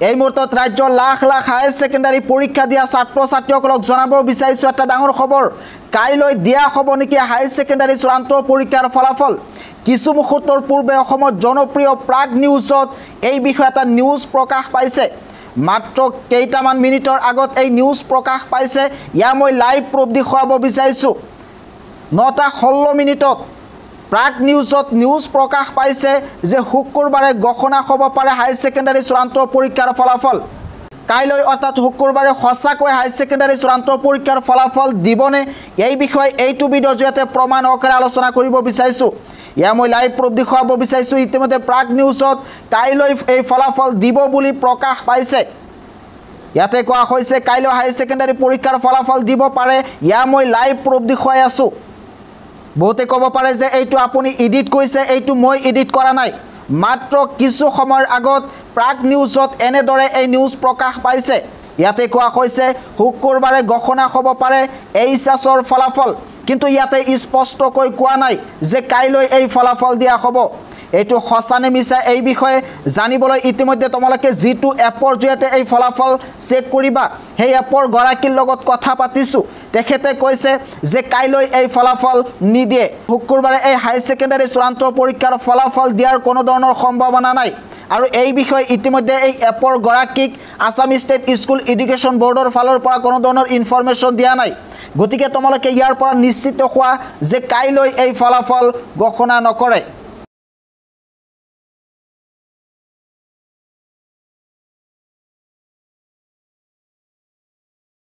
এই মুহূৰ্তত ৰাজ্যৰ লাখ লাখ হায়াৰ ছেকেণ্ডাৰী পৰীক্ষা দিয়া ছাত্ৰ ছাত্ৰীসকলক জনাব বিচাৰিছোঁ এটা ডাঙৰ খবৰ কাইলৈ দিয়া হ'ব নেকি হায়াৰ ছেকেণ্ডাৰী চূড়ান্ত পৰীক্ষাৰ ফলাফল কিছু মুহূৰ্তৰ পূৰ্বে অসমত জনপ্ৰিয় প্ৰাগ নিউজত এই বিষয়ে এটা নিউজ প্ৰকাশ পাইছে মাত্ৰ কেইটামান মিনিটৰ আগত এই নিউজ প্ৰকাশ পাইছে ইয়া মই লাইভ প্ৰুফ দেখুৱাব বিচাৰিছোঁ 9:16 মিনিটত প্ৰাগ নিউজত নিউজ প্ৰকাশ পাইছে যে শুক্ৰবাৰে ঘোষণা হ'ব পাৰে হায়াৰ ছেকেণ্ডাৰী চূড়ান্ত পৰীক্ষাৰ ফলাফল কাইলৈ অৰ্থাৎ শুক্ৰবাৰে সঁচাকৈ হায়াৰ ছেকেণ্ডাৰী চূড়ান্ত পৰীক্ষাৰ ফলাফল দিবনে এই বিষয়ে এইটো ভিডিঅ' জৰিয়তে প্ৰমাণ সহকাৰে আলোচনা কৰিব বিচাৰিছোঁ ইয়া মই লাইভ প্ৰুফ দেখুৱাব বিচাৰিছোঁ ইতিমধ্যে প্ৰাগ নিউজত কাইলৈ এই ফলাফল দিব বুলি প্ৰকাশ পাইছে ইয়াতে কোৱা হৈছে কাইলৈ হায়াৰ ছেকেণ্ডাৰী পৰীক্ষাৰ ফলাফল দিব পাৰে ইয়া মই লাইভ প্ৰুফ দেখুৱাই আছোঁ বহুতে ক'ব পাৰে যে এইটো আপুনি এডিট কৰিছে এইটো মই এডিট কৰা নাই মাত্ৰ কিছু সময়ৰ আগত প্ৰাগ নিউজত এনেদৰে এই নিউজ প্ৰকাশ পাইছে ইয়াতে কোৱা হৈছে শুক্ৰবাৰে ঘোষণা হ'ব পাৰে এইচএছৰ ফলাফল কিন্তু ইয়াতে স্পষ্টকৈ কোৱা নাই যে কাইলৈ এই ফলাফল দিয়া হ'ব এইটো সঁচানে মিছা এই বিষয়ে জানিবলৈ ইতিমধ্যে তোমালোকে জিটু এপৰ জৰিয়তে এই ফলাফল চেক কৰিবা সেই এপৰ গৰাকীৰ লগত কথা পাতিছোঁ তেখেতে কৈছে যে কাইলৈ এই ফলাফল নিদিয়ে শুক্ৰবাৰে এই হায়াৰ ছেকেণ্ডাৰী চূড়ান্ত পৰীক্ষাৰ ফলাফল দিয়াৰ কোনো ধৰণৰ সম্ভাৱনা নাই আৰু এই বিষয়ে ইতিমধ্যে এই এপৰ গৰাকীক আসাম ষ্টেট স্কুল এডুকেশ্যন বোৰ্ডৰ ফালৰ পৰা কোনো ধৰণৰ ইনফৰমেশ্যন দিয়া নাই গতিকে তোমালোকে ইয়াৰ পৰা নিশ্চিত হোৱা যে কাইলৈ এই ফলাফল ঘোষণা নকৰে